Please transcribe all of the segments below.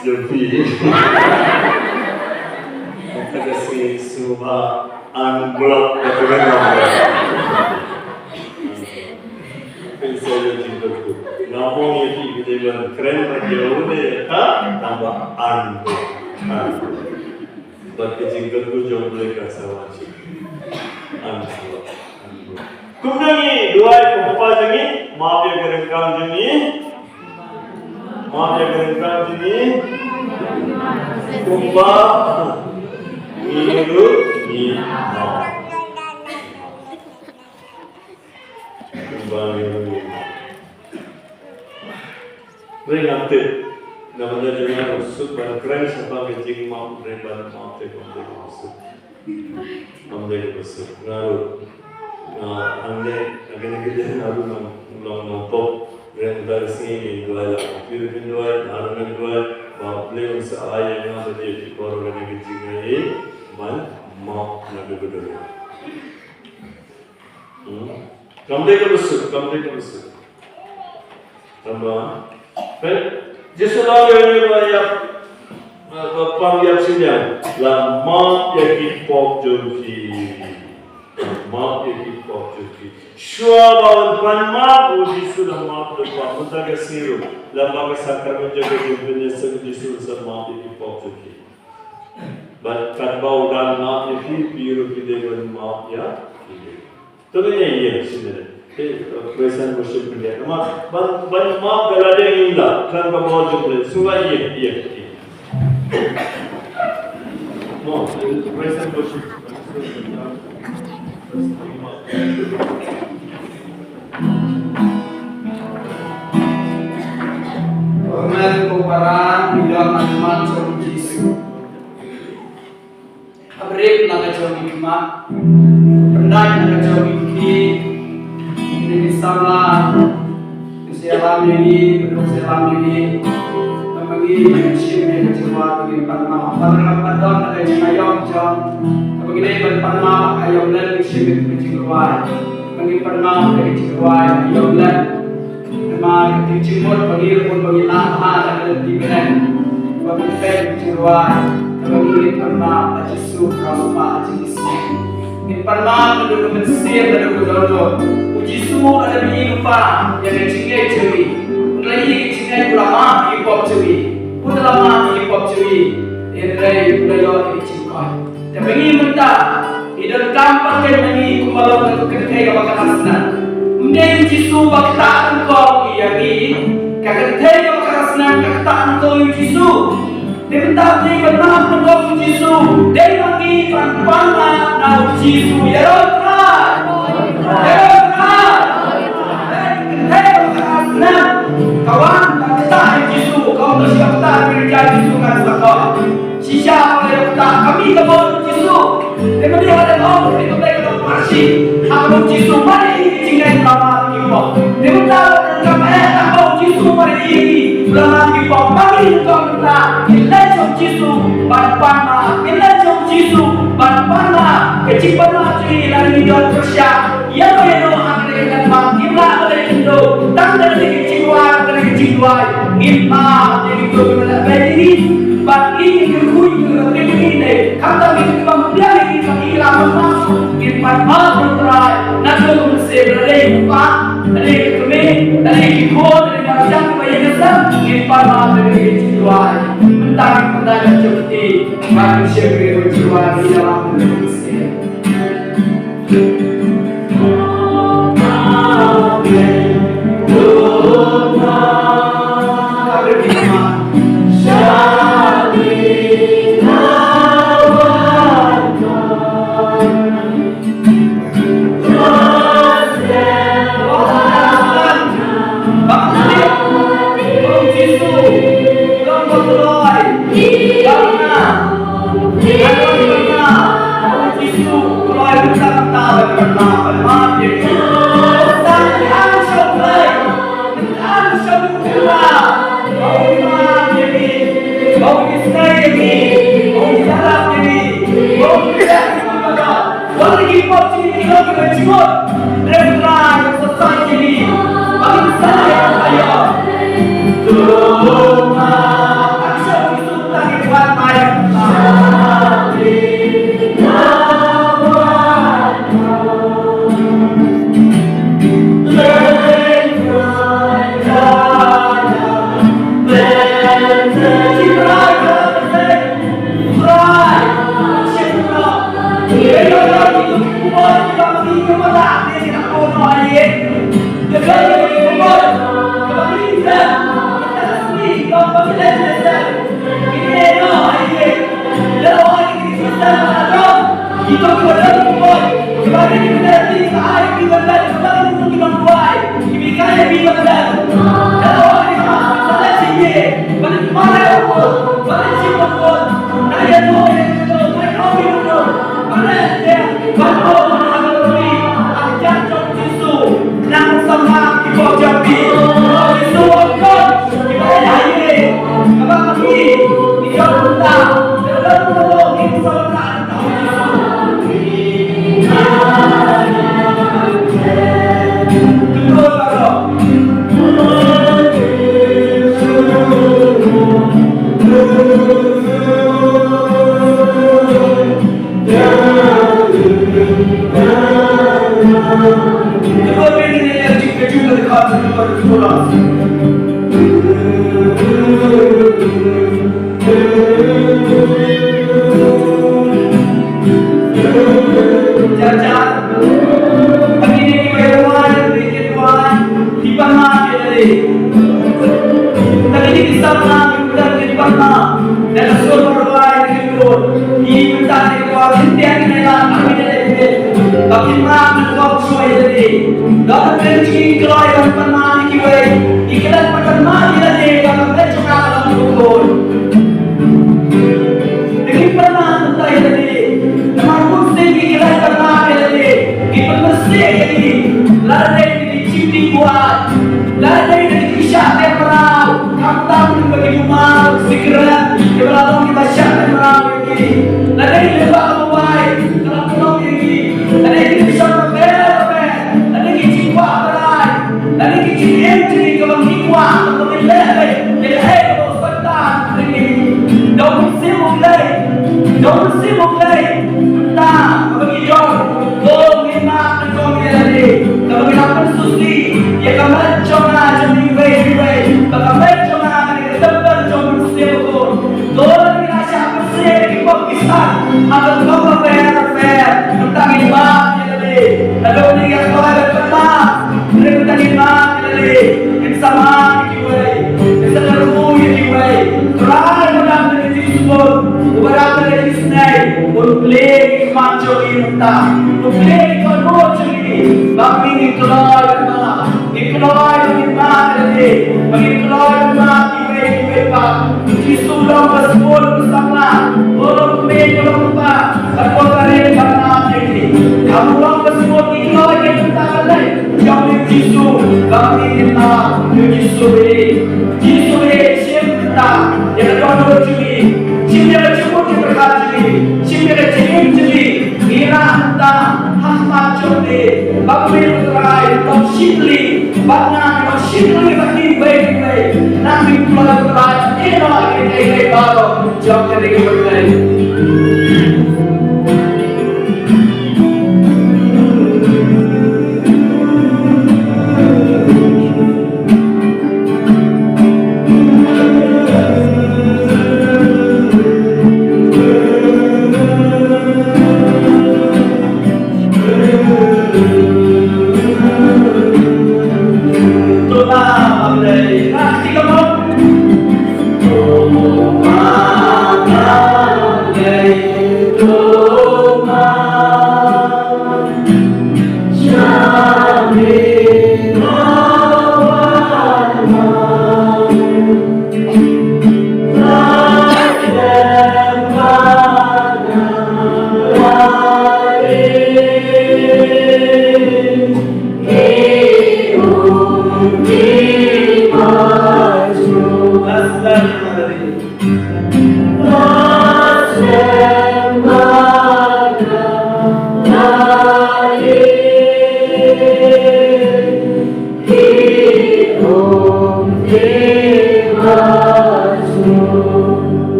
Jovi. Kasi suha unblock itu kan Pensar cintaku. Ngomong itu kita keren berjauh deh, tambah unblock. Bagi cintaku jauh mereka sama sih. Unblock. Kemudian dua apa jadi? Maaf ya kerengkang jadi. Maaf ya kerengkang jadi. Kumba Miru Mino Kumba Miru Mino Ringate namanya juga usut ban keren sampai kencing mau reban mau teh usut amde usut ngaruh ande agak kita ngaruh nonton dari sini dua lah kiri dua naruh dua Beliau seayah yang ada di koran yang kecilnya mau nabi berdua. Kamu tak bersih. Tambah. Jesulah yang banyak panggil sinyal. Lama yang pop joki. Shua bawan panma uji sudah maaf depan muda kesiru lama kesakar menjaga jumlahnya seperti sudah maaf di pokoknya. Bahkan bau dan maaf itu biru kita pun maaf ya. Tentunya iya sebenarnya. Presiden bersih punya. Ban maaf kalau ada yang indah kan bawa jumlah sudah iya. Mau presiden bersih. Amen kumparan bilang naman sa Yesu. Abrip na kajawin hikmat, penday na kajawin ki, ini sama siaran ini, siaran ini, bagi sini kecewa bagi panma, pada padon na kajayong jam, bagi panma ayong lan sini kecewa, bagi panma kecewa ayong lan Nama kecimut bagi pun bagi lama dan tibelan bagi pen ciruan bagi perma Yesus ramah Yesus ini perma menurut mensir dan menurut Yesus ada di lupa yang cingai ceri lagi cingai ulama di pop ceri ulama di pop ceri ini ulama di cingai dan bagi mentah di dalam kampung ini kumalau untuk ketika bakal Mending Yesus baktaan kau yagi, kakek kau kerasnan kaktaan kau Yesus. Diminta ni benar kau Yesus. Dia bagi panpana nau Yesus ya Tuhan. Kakek kau kerasnan kawan kaktaan Yesus. Kau tersiap tak kerja Yesus kan sakau. Siapa yang tak kami kau Yesus. Dia bagi ada kau itu mereka masih. Aku Yesus mari. Cingai ulama kita, diminta kami tahu Yesus mari ulama kita bagi kita ilmu Yesus bantuan ilmu Yesus bantuan kecipan ciri lagi dan persia yang akan dengan kita oleh Indo tanda dari keciwa ilmu jadi kita beri bagi kita ini kata kita menjadi kita ilmu masuk ilmu berai nato sebenarnya pak dari kami dari ikut dari macam bayar ini pada dari jiwa mentang seperti manusia berjiwa di dalam manusia. Ross. Jangan pagi ini bayarwan bikin wan di mana jadi. Tadi di sana bukan di mana. Dan semua orang yang ikut di hutan itu setiap nelan kami jadi. Tapi mana kau semua jadi. Dan rezeki kalau yang pernah dikiwai, ikhlas pernah jadi kalau mereka dalam kubur. Ini pernah terjadi. Nama mesti ikhlas pernah jadi. Kita mesti jadi. Ladai di cipti kuat, ladai di kisah temporal. Kamu bagi rumah segera keberadaan kita syak temporal ini. Ladai lewat baik, kalau pulau ini, ladai bisa berbeda, ladai kita kuat berai, ladai kita entry kalau kuat, kalau lebih, lebih kalau sebentar ini. Don't sibuk lagi, tak bagi jom, kau minat dan kau milih, kalau kita bersusi, ya kamu coba jadi baik, kalau coba kita tempat coba sibuk, kalau kita siapa sih kita bisa, atau kau fair, tentang iman jadi, lalu dia kau ada pernah, tentang iman jadi, insama kiwai, insama kiwai, try menang dari semua. Berapa dari senai, play macam ini tak, play kalau macam ini, tapi ini keluar mana, ini keluar dari mana ni, ini keluar mana ini pak, Yesus dalam bersuara bersama, orang play kalau apa, apa kali mana ini, kamu dalam bersuara ini keluar dari mana ni, kamu Yesus, kamu ini tak, Yesus siapa, yang ada cumi. Cimera cumur berkati, cimera cili, ira anta, hasma cumde, bakmir terai, shibli, bakna shibli bagi baik, nabi pulang terai, ira kita baru jawab dari berkai.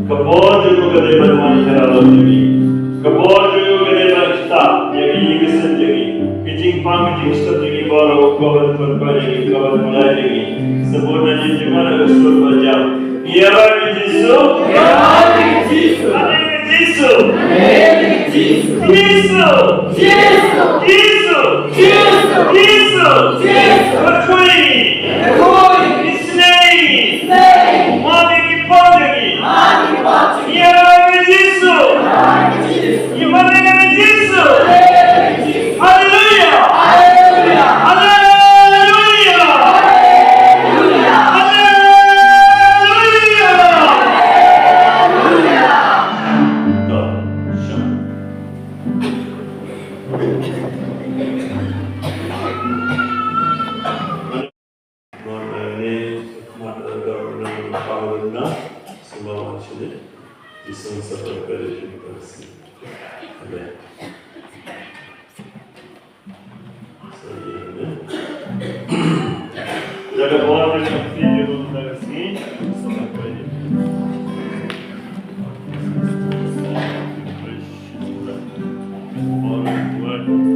Kabod yung gede banman karalo jegi. Kabod yung gede ban kita jegi yigisan jegi. Kijing pang kijing stop jegi baro kabod perpa jegi kabod mulai jegi. Sempurna jegi jumana usul bajam. Yara Jisu. Yara Jisu. Ane Jisu. Ane Jisu. Jisu. Jisu. Jisu. Jisu. Jisu. Jisu. Berkui. Berkui. Isnei. Isnei. Mami kipodegi. Mami kipodegi. Yara Jisu. Yara Jisu. Yara Jisu. Hallelujah. Hallelujah. Hallelujah. Jaga bola dengan video dari sini, sampai ini. Hallelujah.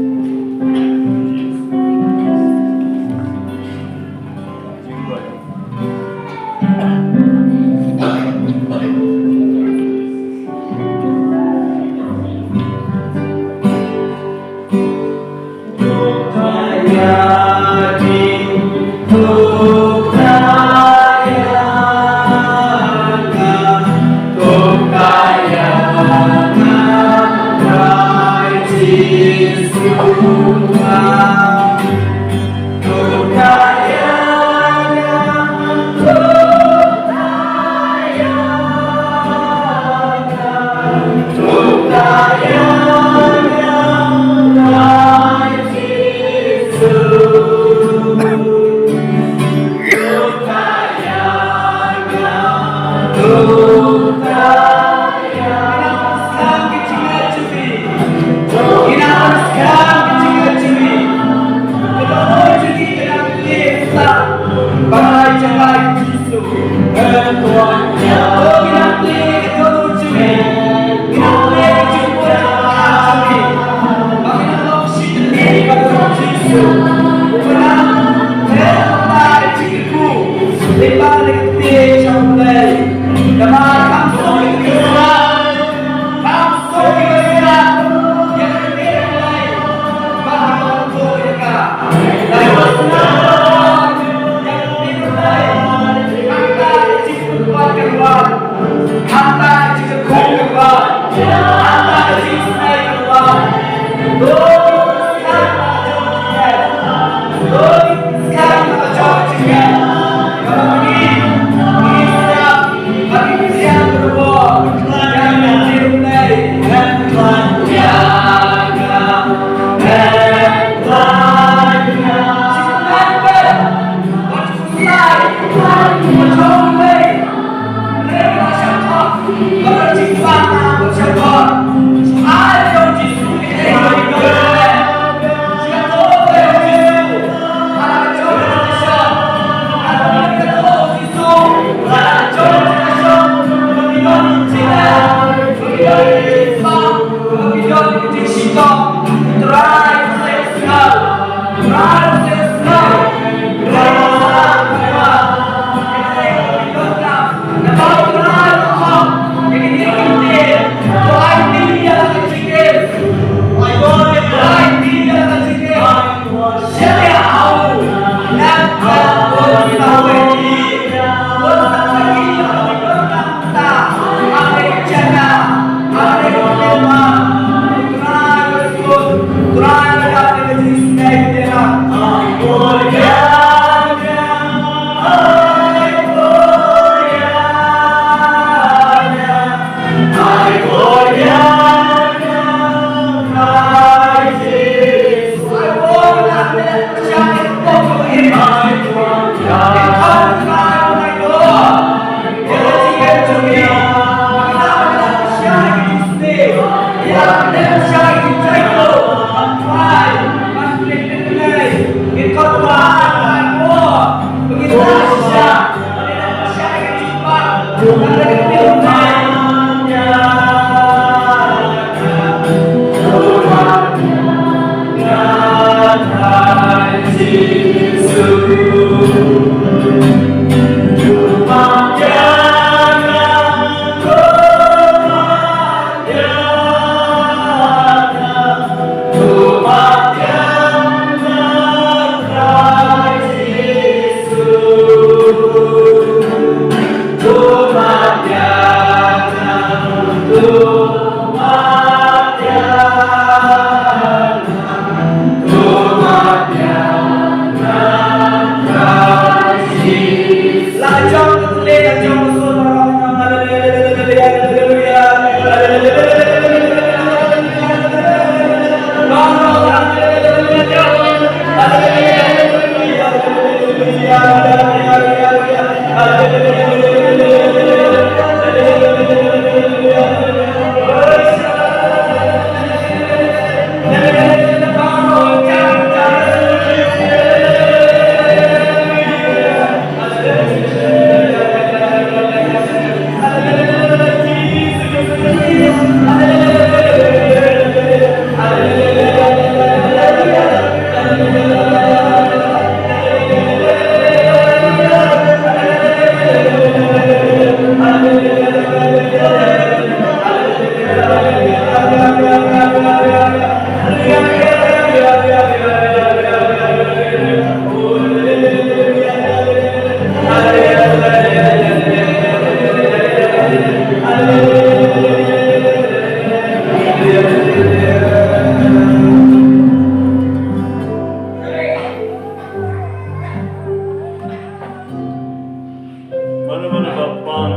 Mana-mana Bapak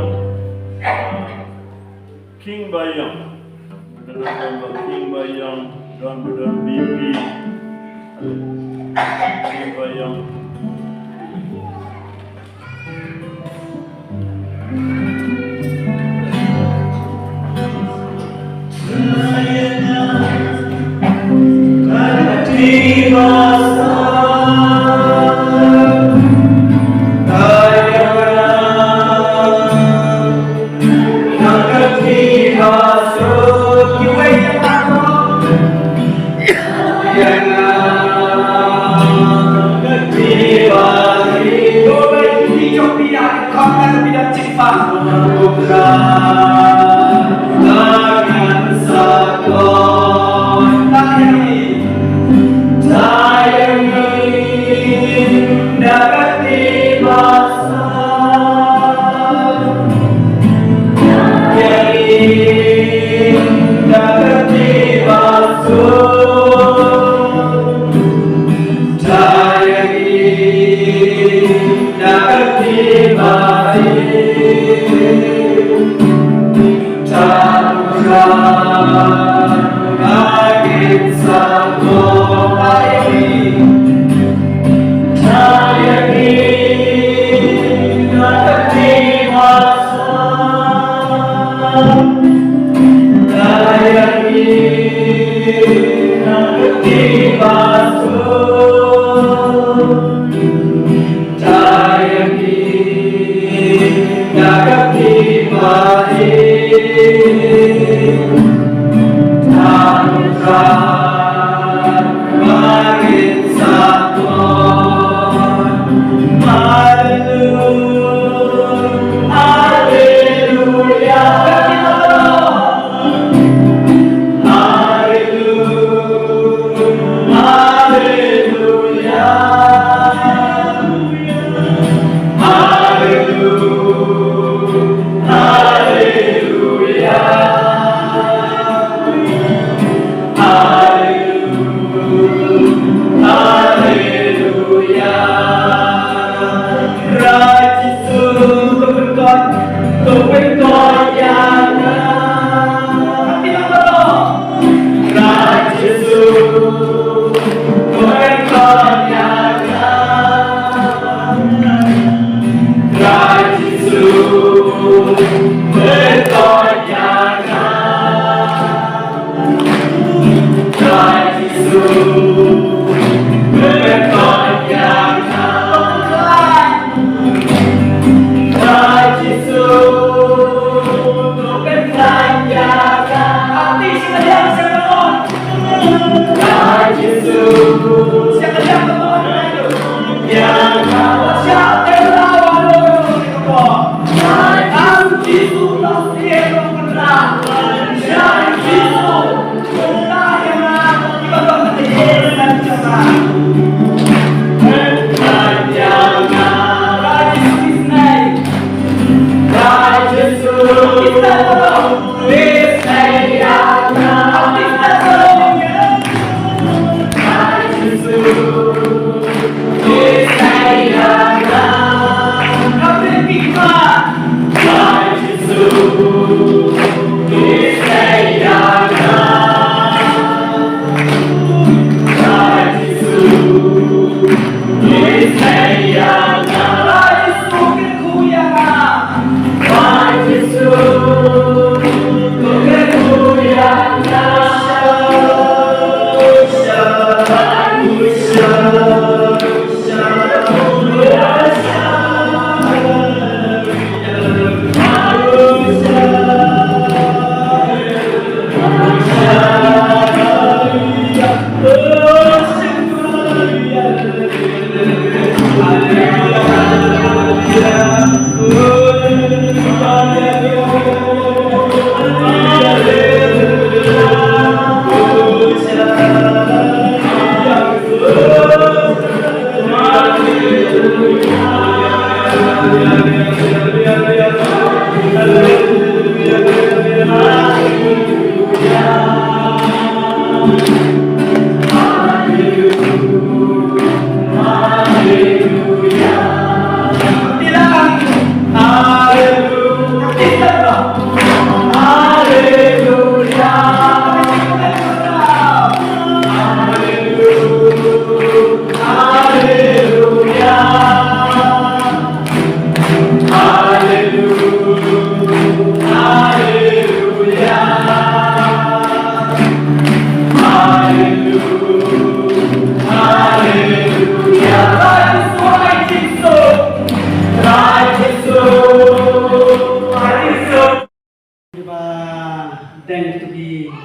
King Bayang, Bapak King Bayang dan Bibi King Bayang.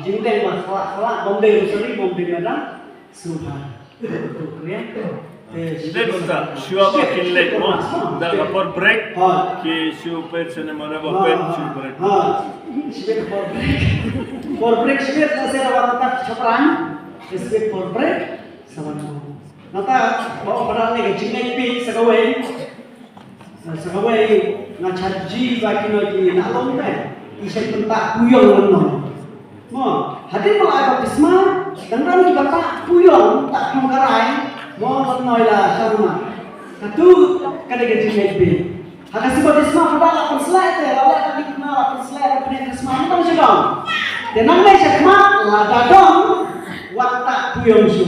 jinteng mah kelak bombe sering bombe merah Subhan. Kemudian Then shua ba kinle mo da for break ki shu per sene mana ba pen shu break. Sibet for break sibet na saya warna chapran sibet for break sama mo. Nata bawa barang ni jingai pi sakawai na chaji ba kinoi na long ne isai pentak puyong no. Mo hadir malah baptisma dan ram juga tak puyong tak mengkarai mo noi la sama satu kada gaji maybe haka si baptisma pada la perslai te la tadi kena la perslai la pene kesma ni tak sedang tenang le sakma la dadong wakta puyong su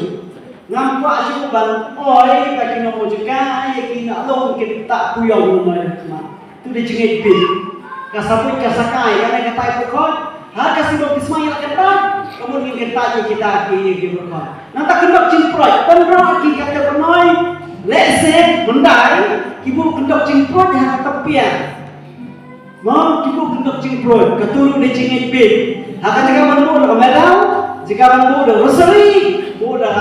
ngam kwa su ban oi ka kino mo juga ye kina long kita puyong noi kesma tu de jingai pi kasapui kasakai kana katai pokok haka si baptisma yang kata kemudian kita ki berkah. Nanti kendok cimprot, pendok ki kata penoi, lese mendai, kibu kendok cimprot yang tepian. Mau kibu kendok cimprot, keturu di cingit pit. Haka jika bantu dah medal, jika bantu dah rosari, dah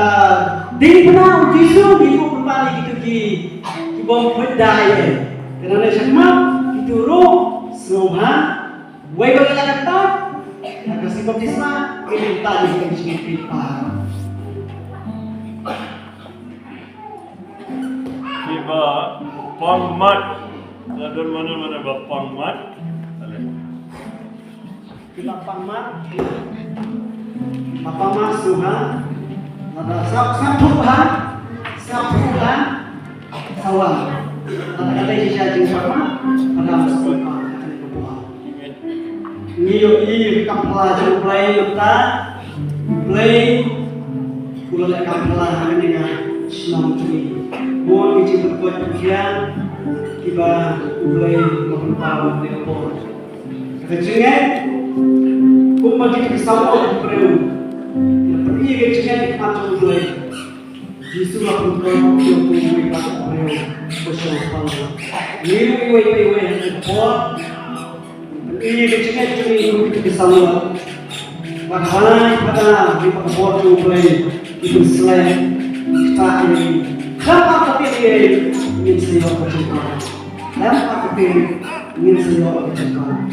dipena utisu, kibu kembali gitu ki bom pedai. Kerana semua kituru semua, wei bagi kata. Kasih baptisma ini tadi yang signifikan. Kiba pangmat, ada mana pangmat? Kiba pangmat, pangmat Tuhan. Ada Tuhan, Tuhan, sawah. Ada sisa jingkama, ada Tuhan. Niyo kampala jauh play kulai kampala ini kan senang curi mohon kecil berbuat ujian kiba play makan pawon di opor kecilnya kumma kita sama perlu pergi kecilnya macam play jisu makan pawon di opor kita perlu bersama pawon niyo opor ini kecilnya itu bisa luar. Bagaimana kita di pakaian play itu selain kita ini kenapa kita ingin sewa kecilkan? Kenapa kita ingin sewa kecilkan?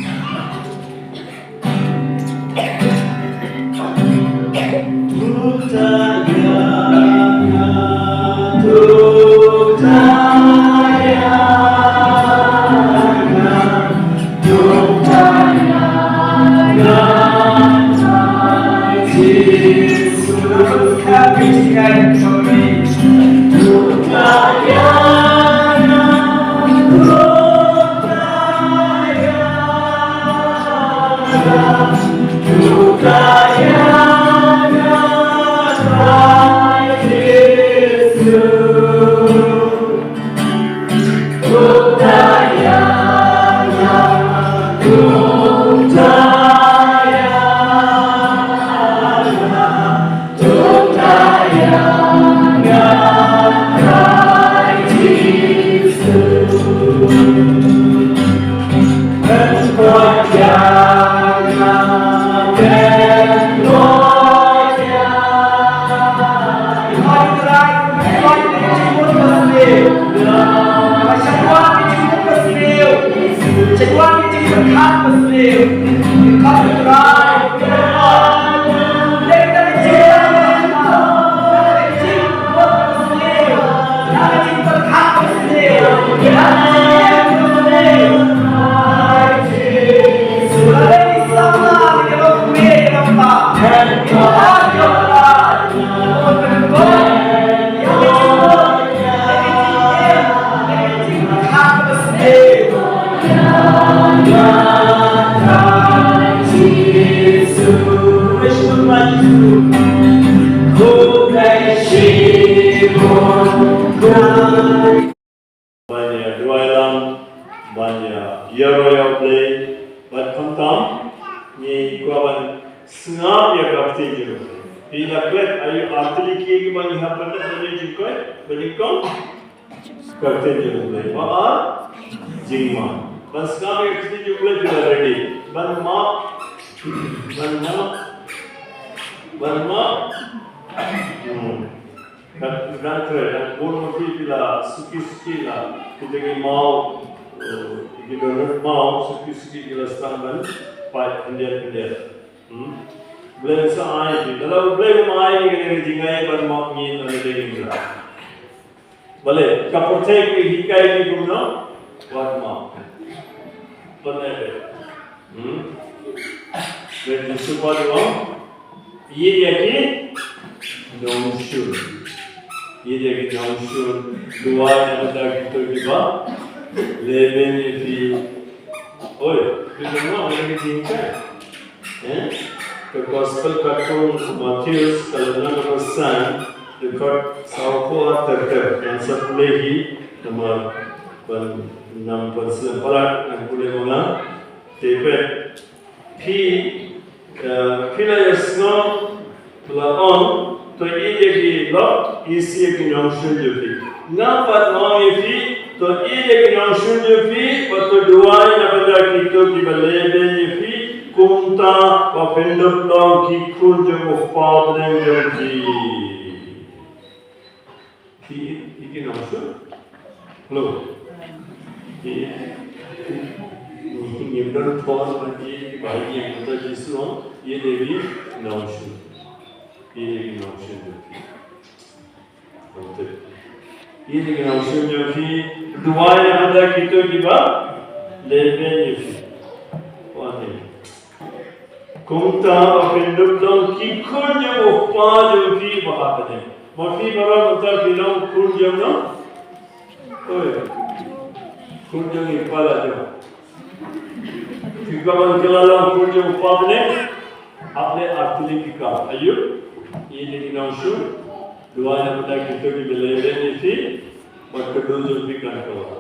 Barma dan keren, bon mesti bila suki lah, kita ni mau, kita nak mau suki bila standar, pai pendek. Boleh seai, kalau boleh mai kita jingai barma ni ada lagi lah. Boleh, kapotek hikai ni guna, barma, pendek. Dan supaya orang, ia dia ki nongshur. Ia dia ki nongshur. Dua yang ada kita juga, leben itu. Oh, kita mana orang yang tinggal? The Gospel cartoon Matthew kalau pesan dekat Sauko terkait yang sepuluh nomor 6 pelan yang boleh mengang dapat pila yasno laon to ide ki lo isi ki nongshun jupi na pat no ifi to ide ki nongshun jupi pato duai na pada kito ki balebe ifi kunta wa pendok long ki kunjo padre jupi ki nongshun lo ini benar thought bagi bagi yang kita jisu ये देवी नौशु ये देवी नौशु जो थी ये देवी नौशु जो थी दुआएं अदा कितो की बात लेने ये थी वाने कुंता अपेंडुक्तम की कुंज उपा जो थी वहाँ बने मफी बड़ा मतलब बिलों कुंज ना ओए कुंज की पाला जो juga menjelaskan kunci upahnya अपने आर्थिक काम आयु ये लेकिन नौशुर दुआएं बता कितने की बिलेरे नहीं थी और कदम जो भी करना होगा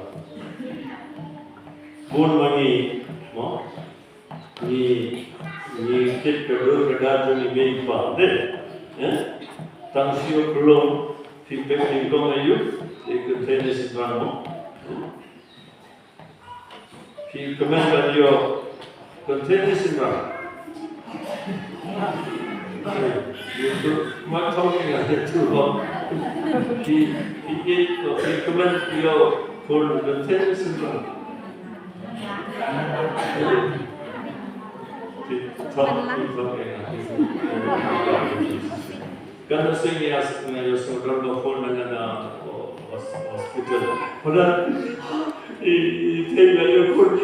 बोल मंगी माँ ये कित कदम कदार जो नहीं बेच पाते हैं तंसियों कुलों फीडबैक इनको आयु एक ट्रेन से ड्रामा फिर कमेंट करियो कंटेनर से drama itu mak tahu ni ada tu loh. He comment dia for the tennis syndrome. Kan saya ni as syndrome do for mana hospital. Pada ini lagi for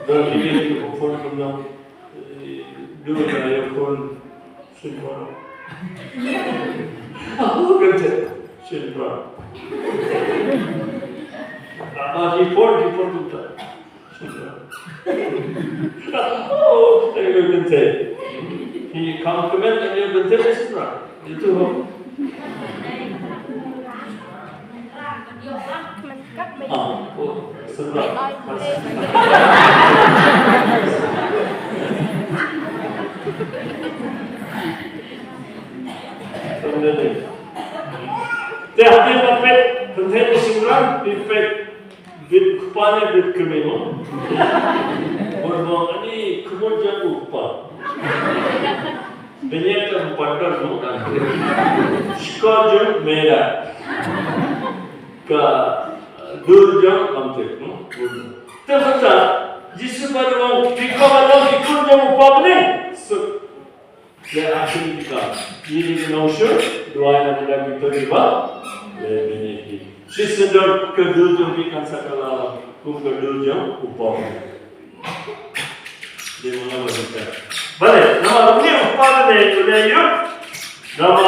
dan ini for mana dulu saya pun syndrome. Aku kerja syndrome. He pun tu syndrome. Oh, saya kerja. He compliment and you kerja syndrome. Itu. Oh, syndrome. They have a pet container syndrome, pet with kupane with kemeno. Or any kumujang upa. Benyata butter no. Shikajang mera. Ka durjang amte no. Terasa jisu baru dikawalan ikunjang upa ne. Dia akhirnya kita ini nongshur dua yang ada kita riba lebih Sisendor kedua bikin sakala kum kedua upah. Di mana berita? Baik, nama ini upah ni sudah yuk. Nama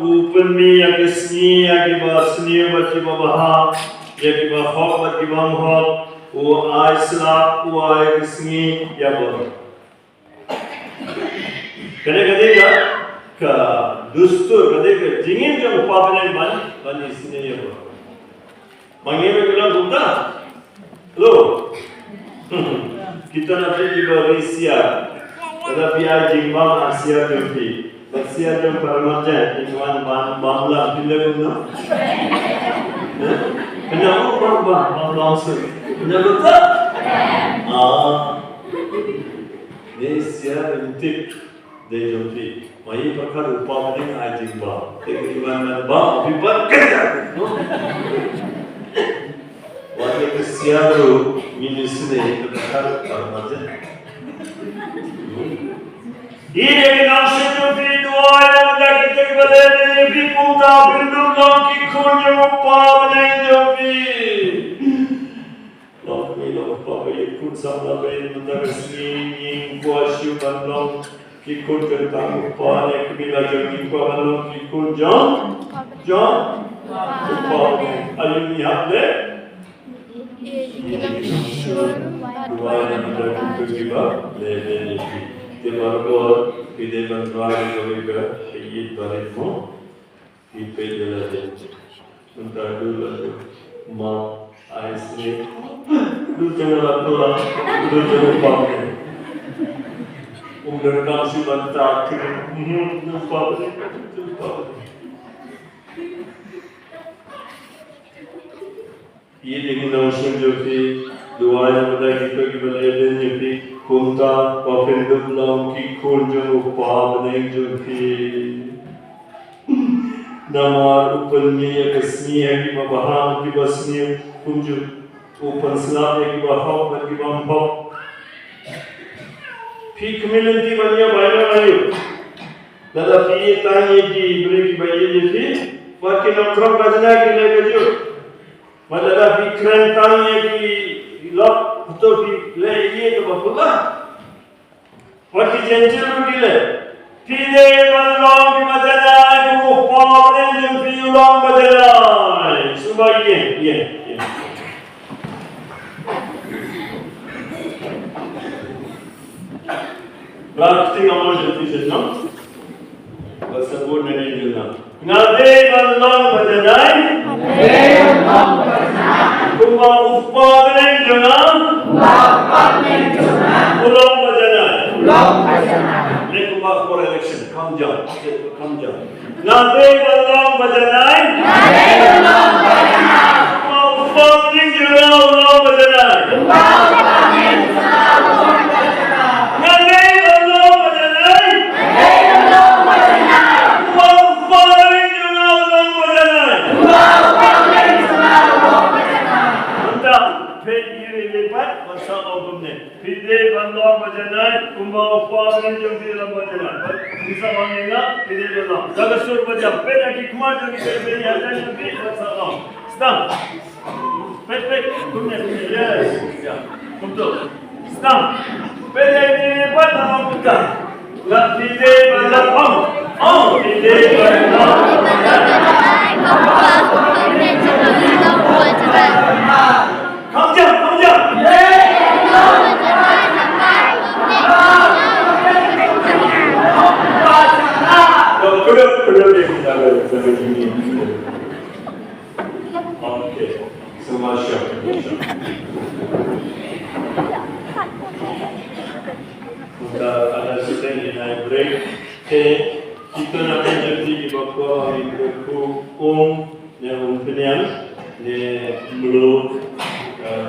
upami yang kesni yang basni bagi baha yang bahok bagi bamhok u aisla u ay kesni ya ber. Kadang-kadang ka dustur kadang-kadang jingin jang upahnya ban isne ya ber. Manggil bilang bukan, lo, kita nanti juga Rusia, tetapi ajimbang Asia Turki, Asia Turki permata, ikan bangla bila guna, kenapa bang langsung, kenapa? Rusia bentuk Dejopi, mai pakar upamani ajimba, tekiman ba apipan kaya. Waktu kesiaru minisne pakar armaja. Ini nasihat doa yang kita belajar di punta berdua kikun yang upamani jopi. Lalu apa ikut sama bayi mendaresni kuasyu bandong ikut tentang upah yang bila jadi kuah ikut John upah ayun niat deh dua yang mendapat juga le tebargo ide bandwari juga ini barimo ipe jalan untuk dulu ma aisne dulu jangan pulang dulu jangan pulang umur kasih bantak lupa ये लेकिन नौशन जो कि दुआ yang pada kita belajar ni कि kunta pafendum lam ki kunjung upah bening जो कि nama upanya kesniya ki baham ki basniya kunjung upan selam ki baham ki bampau Fik milanti banyak banyak ayu. Dalam fik tanya ki beri ki bayi jadi, wakil nampak bajna ki lagi. Dalam fik keren tanya ki lap atau fik lagi tu apa? Wakil jenjur ki le. Fide malam ki bajna ki upah dan fik ulang bajna. Subah ye. Praktik amal jadi senang, bersebut dengan jenang. Ngade balong badanai, kumba upah dengan jenang, pulang badanai. Ini kumba for election, come down. Ngade balong badanai, kumba upah dengan jenang, pulang badanai. Pide bandong bajanai, kumba upah dengan jumlah bajanai. Bisa mangga, pide bandong. Jaga sur bajang, pede hikmat yang kita beri hasil nanti bersama. Stop. Pede, kumne, yes. Untuk. Stop. Pede ini bandong kita. Gak pide bandong. Pide bandong. Come down. Kedua dia kita sampai sini. Okey, semua siap. Kita ada sedang naik break. Kita nak jadi bapa ibu yang pilihan ni belum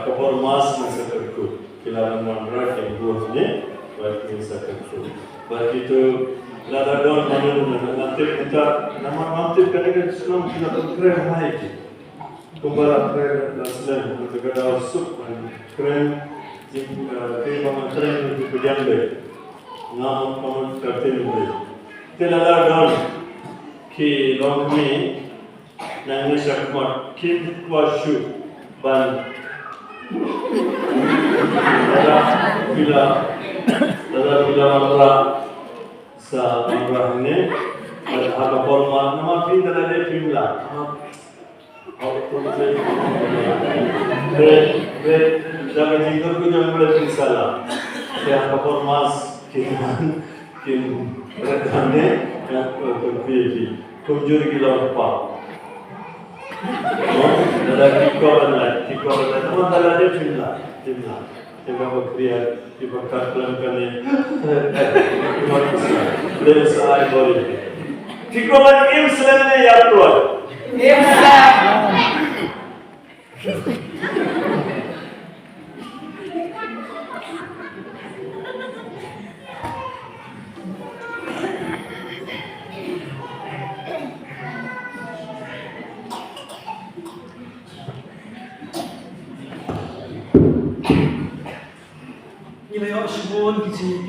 keformas masa terku. Kita menambah yang dua ni bagi masa terku. Bagi itu Lada don nanti kita nama kadang sebelum kita keren lagi. Kumbara keren naslen untuk kita sup keren jika keren itu berjambe. Nama kamu kerja ni. Kita lada don ki long ni nangis sakmat ki washu ban. Lada bila matra sa orang ni ada format nama pin ada pimla auto be jangan tidur ku jangan boleh salah ya format kin rekane yang pergi kumjur gila apa ada kikoran nama ada pimla Jika berkria, jika katakan kami, boleh saya boleh. Jika berkim selama ya keluar. sini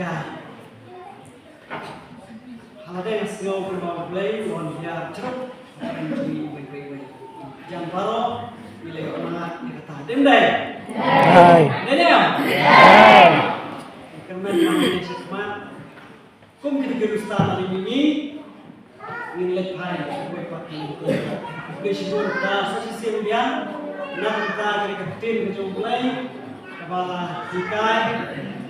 Hal ada yang sengau berbau play, mohon biar cerut, dan jadi baik-baik. Jangan baru, nilai semangat kita tahan. Dendai. Dendai. Kemen namanya semangat. Kum kita gerustan hari ini, nilai pai, baik pakai itu. Besok kita sesi sembilan, nak kita dari kapten ke play, kepala tikai,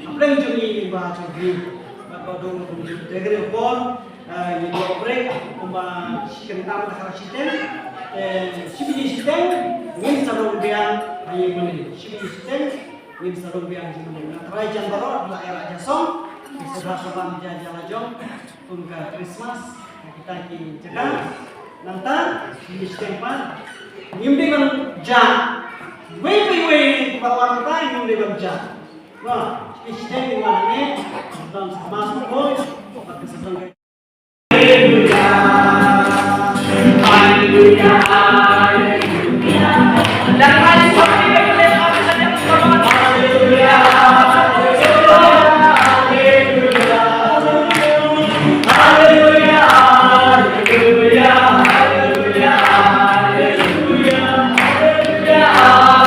apa yang jadi bahasa ini. Kalau dulu dari pon, ini break, kumba sikentang tak sistem, sistem, ini sarung biang ayi mana, sistem, ini sarung biang ayi mana. Terakhir jam baru adalah era jasong, sebelah jalan jom, kumka Christmas, kita ini jaga, nanti sistem pan, nyimpi kan jam, wei bawa kita nyimpi kan jam, nah. Sistem di mana ni dan masuk pun pakai sedang Haleluya Haleluya Haleluya dan hari seperti ini kami sedang bersama Haleluya Haleluya Haleluya Haleluya Haleluya Haleluya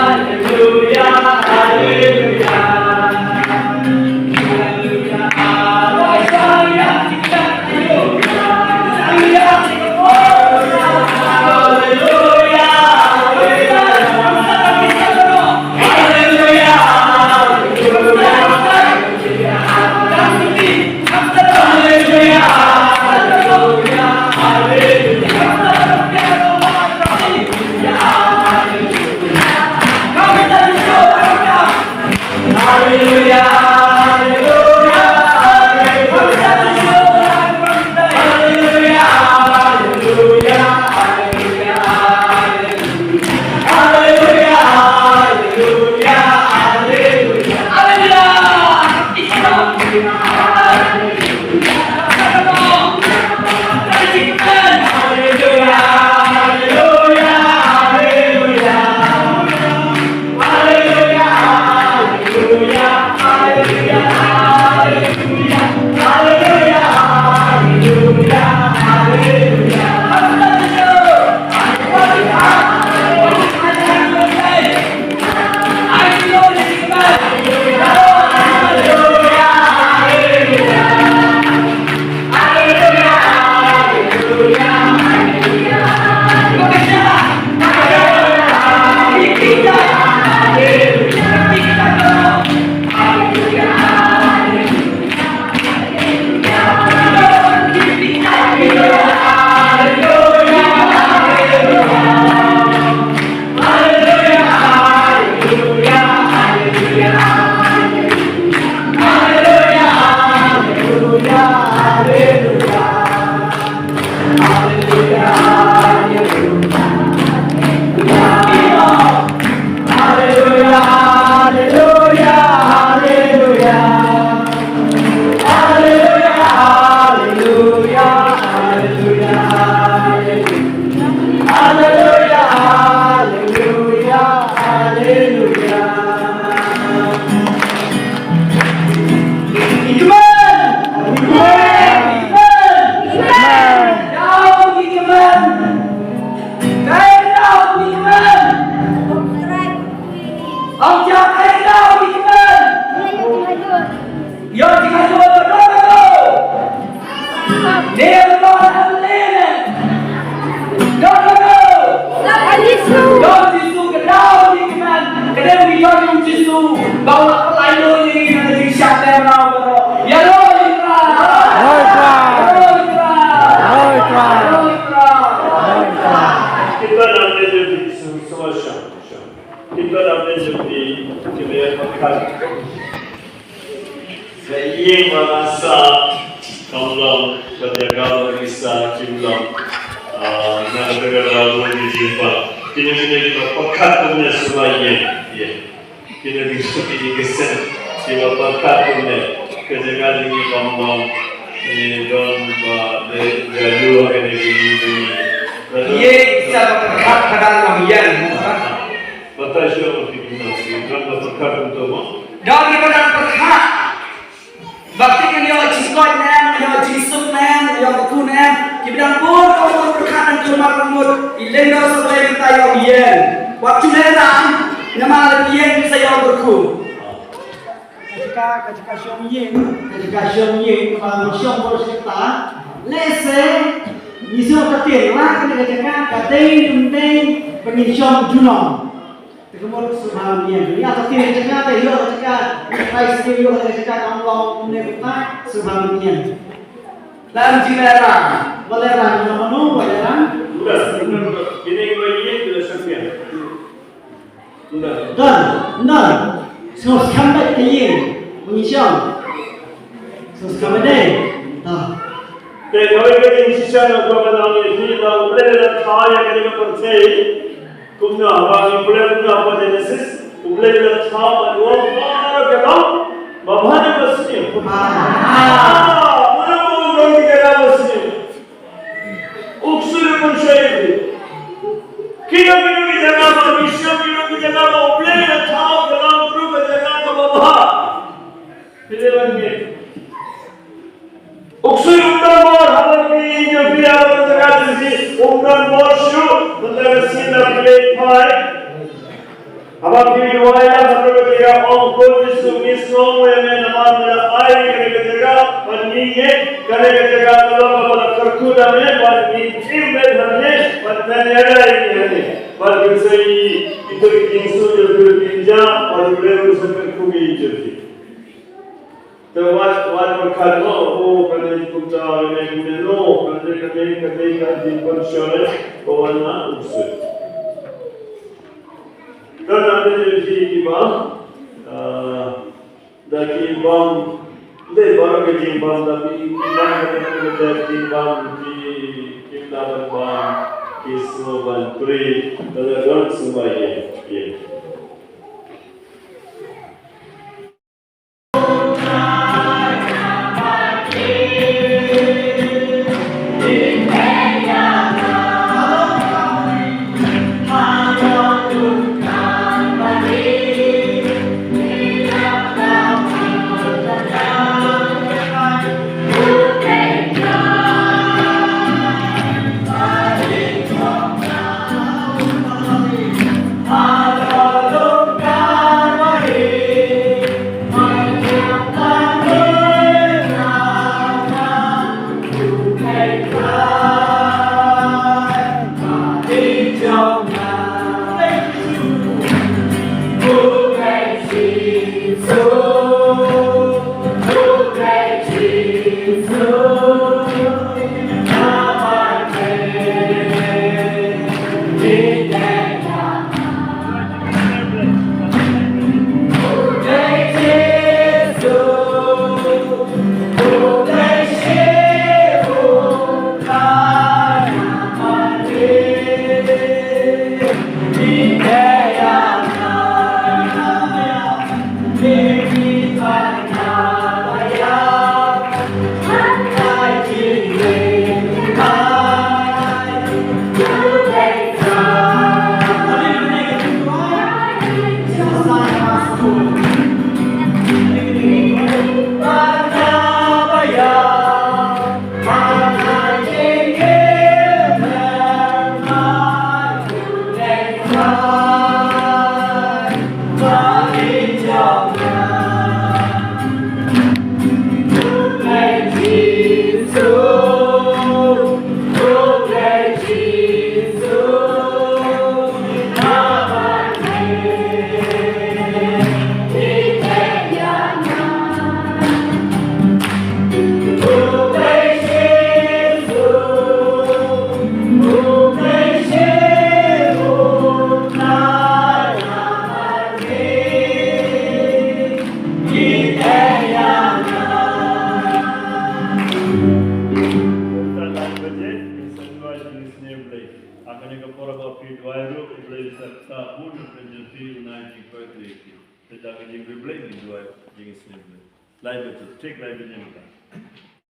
Haleluya Haleluya Haleluya Saya merasa kalau berjaga bisa jumlah negara lalu di Jepang, kini menjadi pekat punya semuanya, ya. Kini bisa dikesen, jika pekat punya kejagaan ini kamu ini don berjalu akan ini. Ye bisa pekat kadang kamian. Betul siapa fikir nasi, kan pekat untuk apa? Dan kita pekat. berku. Ketika Xiong Ying, Ketika Xiong Ying và Xiong Bồ Sư Tá lễ sẽ như xưa có tiền lá cái này ketika đây đừng đây và nhìn Xiong Junong. Thì có một sự hào nhiên, ya có tiền ketika thì hiểu ketika phải skill hiểu ketika kamu long nên kita sự hào nhiên. Dan Cilera, Bolera, Nomonu, Bolera. Sudah, ini bayinya sudah sekian. Sudah. Dan, semua sampai ke Ying, mengisang. Semua sampai deh. Tapi kalau kita insya Allah kalau ini kita boleh kaya kita percaya, kumna apa boleh kumna apa jenis, boleh kita kaya dua orang kita, bapak ni Muslim. Mana orang kita Muslim? Uksur pun syaitan. Kita di jaga manusia, kita di jaga boleh kita kaya dalam grup jaga bapak. Ini lagi. Uksur umdan var, halbuki Göfiye Ağabey'in umdan var şu, bunları sinir plate pay. Ama bir duaya halbuki ya onkol misno ve namaz mera ay kelega panniye kelega Allah karkuda me panni kimbe dhanne pannyara ini. Bagi saya itu kinsu jabir kinja, bagi urusan kubi jadi. Terus berkata, oh, kerana kita ini no, kerana kita di pensiun, bawa usul. Dan ada jadi kita, dari bang, deh baru kerja bang, tapi kita kerja bang di kita bang, kisah bang peri, dan semua ye. Live it, take live it.